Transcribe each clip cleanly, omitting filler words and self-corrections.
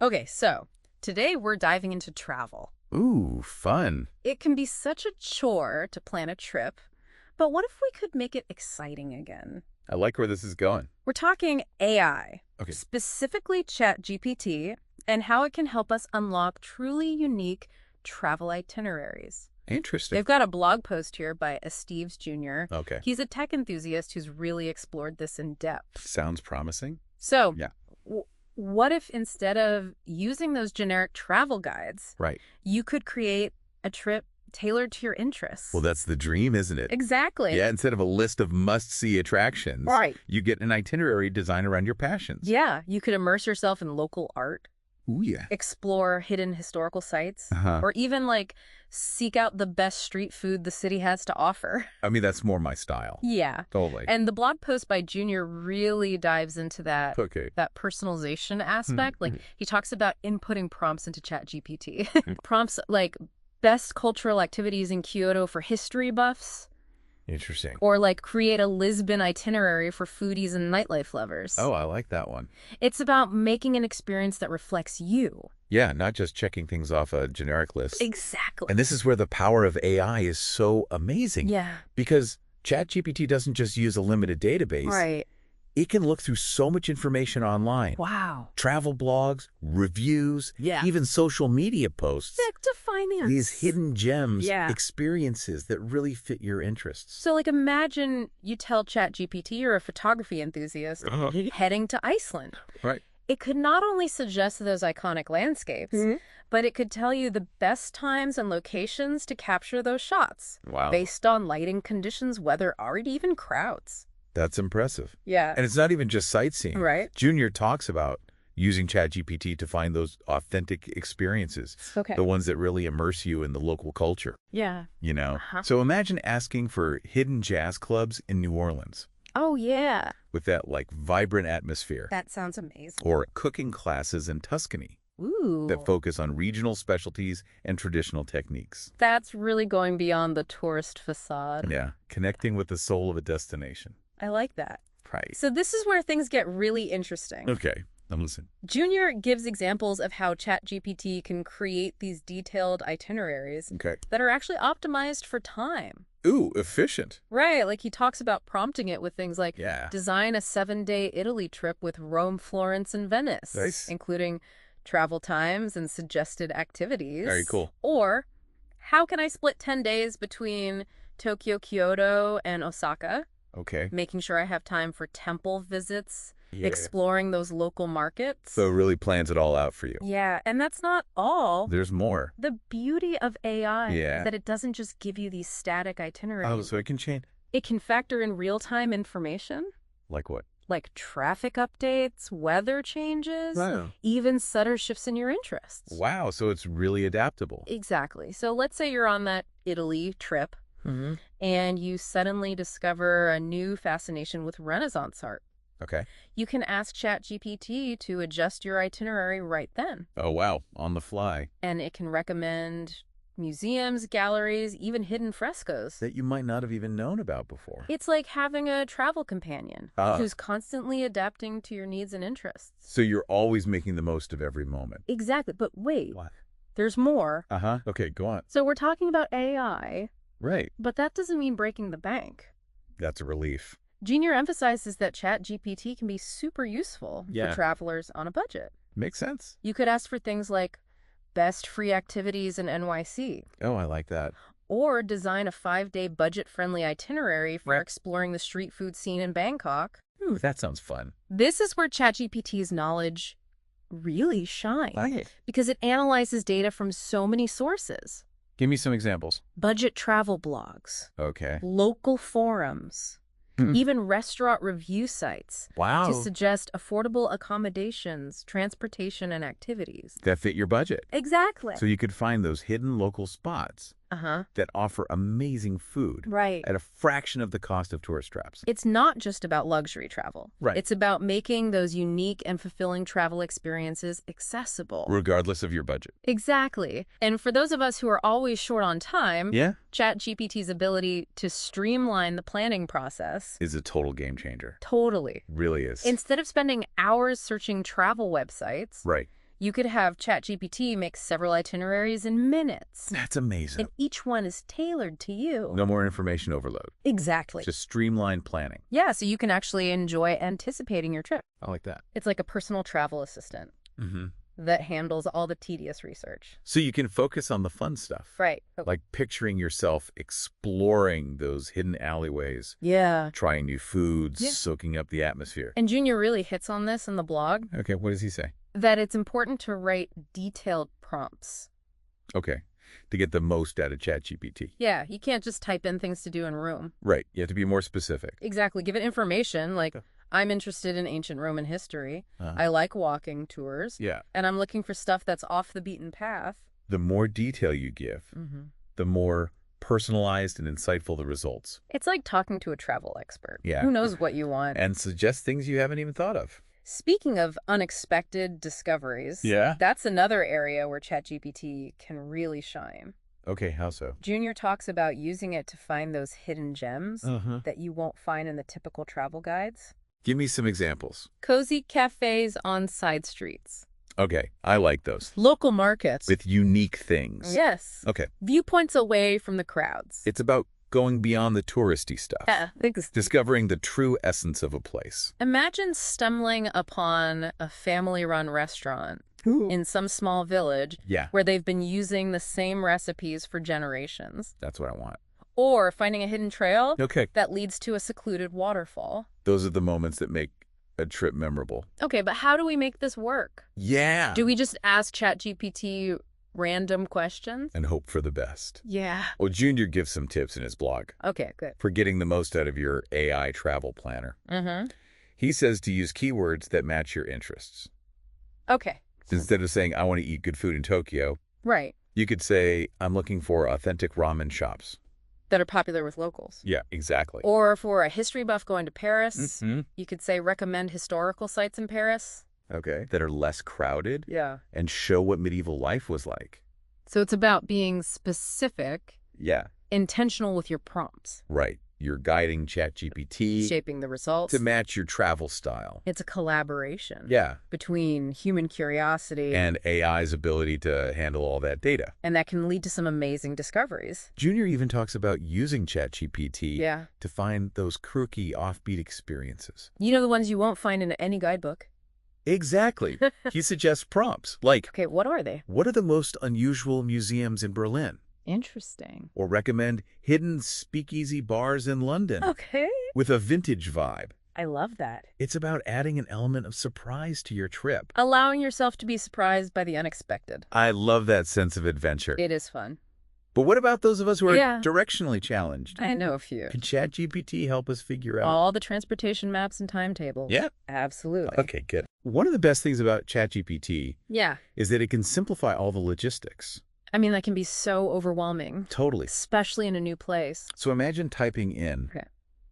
Okay, so today we're diving into travel. Ooh, fun. It can be such a chore to plan a trip, but what if we could make it exciting again? I like where this is going. We're talking AI, Okay. specifically ChatGPT, and how it can help us unlock truly unique travel itineraries. Interesting. They've got a blog post here by Steves Jr. Okay. He's a tech enthusiast who's really explored this in depth. Sounds promising. So, Yeah. what if instead of using those generic travel guides, Right. you could create a trip tailored to your interests? Well, that's the dream, isn't it? Exactly. Yeah, instead of a list of must-see attractions, Right. you get an itinerary designed around your passions. Yeah, you could immerse yourself in local art, Ooh, yeah. explore hidden historical sites, Uh-huh. or even seek out the best street food the city has to offer. I mean, that's more my style. Yeah. Totally. And the blog post by Junior really dives into that Okay. that personalization aspect. He talks about inputting prompts into ChatGPT. Prompts like best cultural activities in Kyoto for history buffs, Interesting. or create a Lisbon itinerary for foodies and nightlife lovers. Oh, I like that one. It's about making an experience that reflects you. Yeah, not just checking things off a generic list. Exactly. And this is where the power of AI is so amazing. Yeah. Because ChatGPT doesn't just use a limited database. Right. It can look through so much information online. Wow. Travel blogs, reviews, Yeah. even social media posts. Back to finance. These hidden gems, Yeah. experiences that really fit your interests. So, imagine you tell ChatGPT you're a photography enthusiast heading to Iceland. Right. It could not only suggest those iconic landscapes, but it could tell you the best times and locations to capture those shots Wow. based on lighting conditions, weather, art, even crowds. That's impressive. Yeah. And it's not even just sightseeing. Right. Junior talks about using ChatGPT to find those authentic experiences, Okay. the ones that really immerse you in the local culture, Yeah. you know? Uh-huh. So imagine asking for hidden jazz clubs in New Orleans Oh, yeah. with that vibrant atmosphere, That sounds amazing. or cooking classes in Tuscany Ooh. that focus on regional specialties and traditional techniques. That's really going beyond the tourist facade. Yeah, connecting with the soul of a destination. I like that. Right. So this is where things get really interesting. Okay, I'm listening. Junior gives examples of how ChatGPT can create these detailed itineraries Okay. that are actually optimized for time. Ooh, efficient. Right, he talks about prompting it with things like Yeah. design a 7-day Italy trip with Rome, Florence, and Venice, Nice. including travel times and suggested activities. Very cool. Or how can I split 10 days between Tokyo, Kyoto, and Osaka, Okay. making sure I have time for temple visits, Yeah. exploring those local markets. So it really plans it all out for you. Yeah, and that's not all. There's more. The beauty of AI Yeah. is that it doesn't just give you these static itineraries. Oh, so it can change. It can factor in real-time information, Like what? like traffic updates, weather changes, Wow. even subtle shifts in your interests. Wow, so it's really adaptable. Exactly. So let's say you're on that Italy trip Mm-hmm. and you suddenly discover a new fascination with Renaissance art. Okay. You can ask ChatGPT to adjust your itinerary right then, Oh, wow. On the fly. and it can recommend museums, galleries, even hidden frescoes. That you might not have even known about before. It's like having a travel companion Ah. who's constantly adapting to your needs and interests. So you're always making the most of every moment. Exactly. But wait, What? there's more. Uh-huh. Okay, go on. So we're talking about AI, Right. but that doesn't mean breaking the bank. That's a relief. Junior emphasizes that ChatGPT can be super useful Yeah. for travelers on a budget. Makes sense. You could ask for things like best free activities in NYC, Oh, I like that. or design a 5-day budget-friendly itinerary for Right. exploring the street food scene in Bangkok. Ooh, that sounds fun. This is where ChatGPT's knowledge really shines, because it analyzes data from so many sources. Give me some examples. Budget travel blogs, Okay. local forums, Hmm. even restaurant review sites Wow. to suggest affordable accommodations, transportation, and activities. That fit your budget. Exactly. So you could find those hidden local spots Uh-huh. that offer amazing food Right. at a fraction of the cost of tourist traps. It's not just about luxury travel. Right. It's about making those unique and fulfilling travel experiences accessible. Regardless of your budget. Exactly. And for those of us who are always short on time, Yeah. ChatGPT's ability to streamline the planning process. Is a total game changer. Totally. Really is. Instead of spending hours searching travel websites, Right. You could have ChatGPT make several itineraries in minutes. That's amazing. And each one is tailored to you. No more information overload. Exactly. Just streamlined planning. Yeah, so you can actually enjoy anticipating your trip. I like that. It's like a personal travel assistant that handles all the tedious research. So you can focus on the fun stuff. Right. Like picturing yourself exploring those hidden alleyways, Yeah. trying new foods, soaking up the atmosphere. And Junior really hits on this in the blog, Okay, what does he say? that it's important to write detailed prompts. Okay, to get the most out of ChatGPT. Yeah, you can't just type in things to do in Rome. Right, you have to be more specific. Exactly. Give it information like, I'm interested in ancient Roman history. I like walking tours. Yeah. And I'm looking for stuff that's off the beaten path. The more detail you give, the more personalized and insightful the results. It's like talking to a travel expert. Yeah. Who knows what you want. And suggest things you haven't even thought of. Speaking of unexpected discoveries, that's another area where ChatGPT can really shine. Okay, how so? Junior talks about using it to find those hidden gems that you won't find in the typical travel guides. Give me some examples. Cozy cafes on side streets. Okay, I like those. Local markets. With unique things. Yes. Okay. Viewpoints away from the crowds. It's about going beyond the touristy stuff. Yeah. Discovering the true essence of a place. Imagine stumbling upon a family-run restaurant in some small village where they've been using the same recipes for generations. That's what I want. Or finding a hidden trail Okay. that leads to a secluded waterfall. Those are the moments that make a trip memorable. Okay, but how do we make this work? Yeah. Do we just ask ChatGPT random questions? And hope for the best. Yeah. Well, Junior gives some tips in his blog Okay, good. for getting the most out of your AI travel planner. He says to use keywords that match your interests. Okay. Instead of saying, I want to eat good food in Tokyo, Right. you could say, I'm looking for authentic ramen shops. That are popular with locals. Yeah, exactly. Or for a history buff going to Paris, you could say recommend historical sites in Paris. Okay. That are less crowded. Yeah. And show what medieval life was like. So it's about being specific, Yeah. intentional with your prompts. Right. You're guiding ChatGPT Shaping the results. to match your travel style. It's a collaboration. Yeah. Between human curiosity And AI's ability to handle all that data. and that can lead to some amazing discoveries. Junior even talks about using ChatGPT Yeah. to find those quirky, offbeat experiences. You know, the ones you won't find in any guidebook. Exactly. He suggests prompts like, Okay, what are they? what are the most unusual museums in Berlin? Interesting. Or recommend hidden speakeasy bars in London Okay. with a vintage vibe. I love that. It's about adding an element of surprise to your trip. Allowing yourself to be surprised by the unexpected. I love that sense of adventure. It is fun. But what about those of us who are Yeah. directionally challenged? I know a few. Can ChatGPT help us figure out? All the transportation maps and timetables. Yeah. Absolutely. Okay, good. One of the best things about ChatGPT Yeah. is that it can simplify all the logistics. I mean, that can be so overwhelming, Totally. especially in a new place. So imagine typing in, Okay.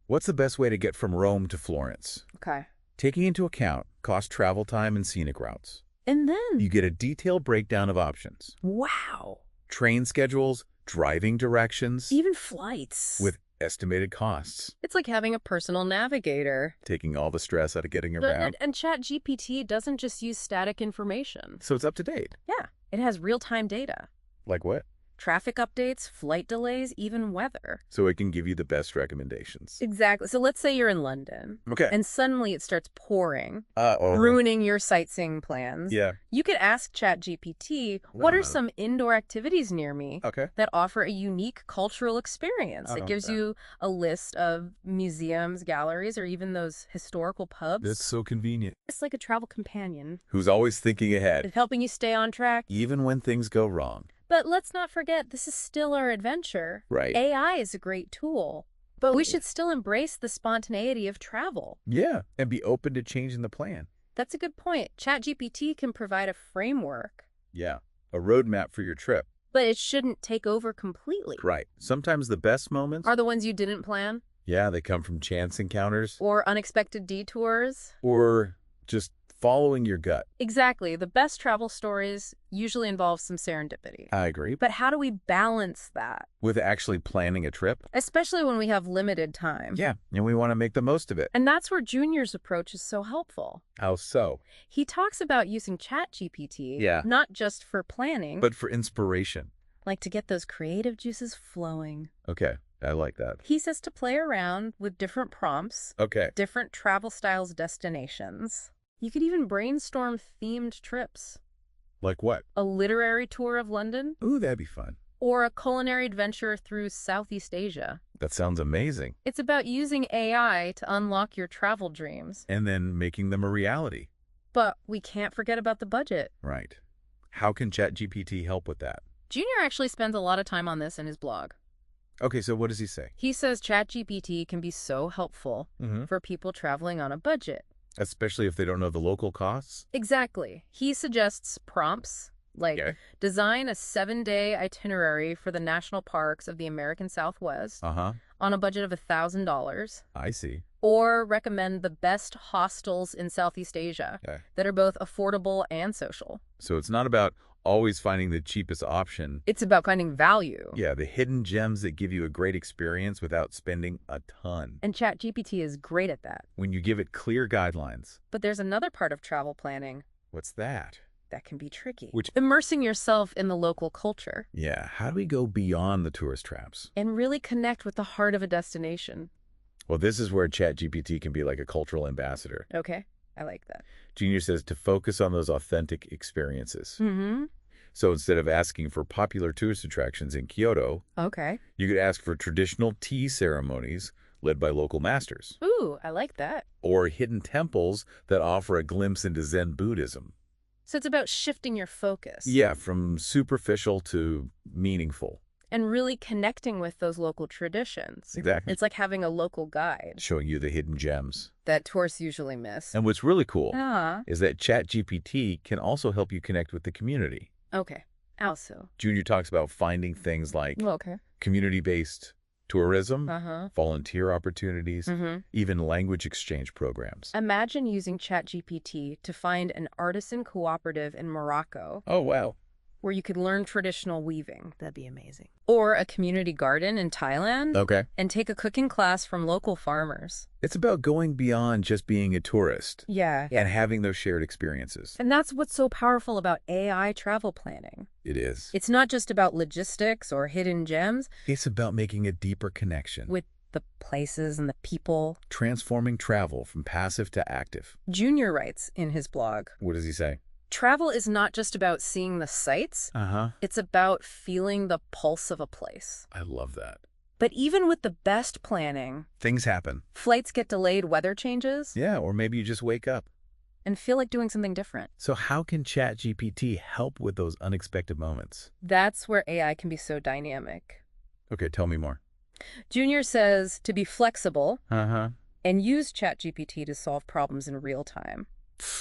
what's the best way to get from Rome to Florence? Okay. Taking into account cost, travel time, and scenic routes. And then, You get a detailed breakdown of options. wow. Train schedules, driving directions, Even flights. with estimated costs, It's like having a personal navigator. taking all the stress out of getting around. And ChatGPT doesn't just use static information. So it's up to date. Yeah. It has real-time data. Like what? Traffic updates, flight delays, even weather. So it can give you the best recommendations. Exactly. So let's say you're in London. Okay. And suddenly it starts pouring, Uh-oh. ruining your sightseeing plans. Yeah. You could ask ChatGPT, what are Uh-oh. some indoor activities near me Okay. that offer a unique cultural experience? Oh, It gives yeah. you a list of museums, galleries, or even those historical pubs. That's so convenient. It's like a travel companion. Who's always thinking ahead, It's helping you stay on track. even when things go wrong. But let's not forget, this is still our adventure. Right. AI is a great tool, but we should still embrace the spontaneity of travel. Yeah. And be open to changing the plan. That's a good point. ChatGPT can provide a framework, Yeah. A roadmap for your trip. but it shouldn't take over completely. Right. Sometimes the best moments, Are the ones you didn't plan? yeah, they come from chance encounters Or unexpected detours? or just following your gut. Exactly. The best travel stories usually involve some serendipity. I agree. But how do we balance that? With actually planning a trip? Especially when we have limited time. Yeah, and we want to make the most of it. And that's where Junior's approach is so helpful. How so? He talks about using ChatGPT, Yeah. not just for planning, But for inspiration. like to get those creative juices flowing. Okay, I like that. He says to play around with different prompts, Okay. different travel styles, destinations. You could even brainstorm themed trips. Like what? A literary tour of London, Ooh, that'd be fun. or a culinary adventure through Southeast Asia. That sounds amazing. It's about using AI to unlock your travel dreams. And then making them a reality. But we can't forget about the budget. Right. How can ChatGPT help with that? Junior actually spends a lot of time on this in his blog. Okay, so what does he say? He says ChatGPT can be so helpful for people traveling on a budget. Especially if they don't know the local costs? Exactly. He suggests prompts like Okay. design a 7-day itinerary for the national parks of the American Southwest Uh-huh. on a budget of $1,000, I see. or recommend the best hostels in Southeast Asia Okay. that are both affordable and social. So it's not about always finding the cheapest option. It's about finding value. Yeah, the hidden gems that give you a great experience without spending a ton. And ChatGPT is great at that. When you give it clear guidelines. But there's another part of travel planning What's that? that can be tricky. Which- Immersing yourself in the local culture Yeah, how do we go beyond the tourist traps? and really connect with the heart of a destination. Well, this is where ChatGPT can be like a cultural ambassador. Okay, I like that. Junior says to focus on those authentic experiences. Mm-hmm. So instead of asking for popular tourist attractions in Kyoto, Okay. you could ask for traditional tea ceremonies led by local masters, Ooh, I like that. or hidden temples that offer a glimpse into Zen Buddhism. So it's about shifting your focus. Yeah, from superficial to meaningful. And really connecting with those local traditions. Exactly. It's like having a local guide Showing you the hidden gems. that tourists usually miss. And what's really cool Ah, is that ChatGPT can also help you connect with the community. okay. Also. Junior talks about finding things like Okay. community-based tourism, Uh-huh. volunteer opportunities, Mm-hmm. even language exchange programs. Imagine using ChatGPT to find an artisan cooperative in Morocco Oh, wow. where you could learn traditional weaving. That'd be amazing. Or a community garden in Thailand Okay. and take a cooking class from local farmers. It's about going beyond just being a tourist Yeah. and having those shared experiences. And that's what's so powerful about AI travel planning. It is. It's not just about logistics or hidden gems It's about making a deeper connection. with the places and the people. Transforming travel from passive to active. Junior writes in his blog, What does he say? travel is not just about seeing the sights, Uh-huh. it's about feeling the pulse of a place. I love that. But even with the best planning, Things happen. flights get delayed, weather changes, Yeah, or maybe you just wake up. and feel like doing something different. So how can ChatGPT help with those unexpected moments? That's where AI can be so dynamic. Okay, tell me more. Junior says to be flexible Uh-huh. and use ChatGPT to solve problems in real time.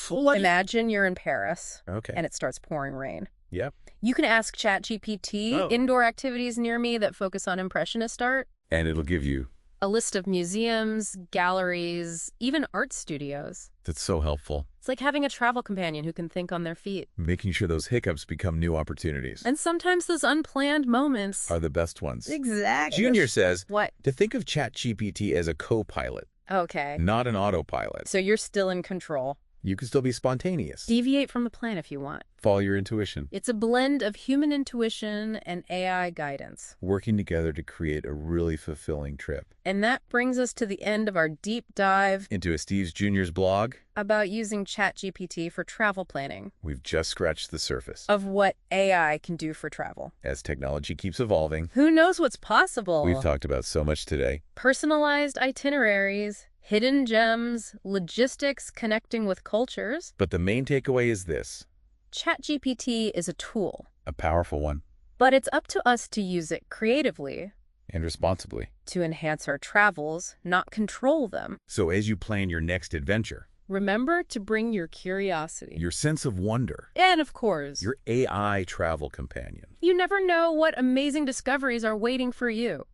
What? Imagine you're in Paris Okay. and it starts pouring rain. Yep. You can ask ChatGPT Oh. indoor activities near me that focus on Impressionist art, And it'll give you. a list of museums, galleries, even art studios. That's so helpful. It's like having a travel companion who can think on their feet. Making sure those hiccups become new opportunities And sometimes those unplanned moments. are the best ones. Exactly. Junior says What? to think of ChatGPT as a co-pilot, Okay. not an autopilot. So you're still in control. You can still be spontaneous. Deviate from the plan if you want. Follow your intuition. It's a blend of human intuition and AI guidance. Working together to create a really fulfilling trip. And that brings us to the end of our deep dive Into a Steve's Junior's blog, about using ChatGPT for travel planning, we've just scratched the surface. of what AI can do for travel. As technology keeps evolving, Who knows what's possible? we've talked about so much today. Personalized itineraries, hidden gems, logistics connecting with cultures. But the main takeaway is this, ChatGPT is a tool, a powerful one, but it's up to us to use it creatively and responsibly. to enhance our travels, not control them. So as you plan your next adventure, Remember to bring your curiosity. your sense of wonder, And of course, your AI travel companion. you never know what amazing discoveries are waiting for you.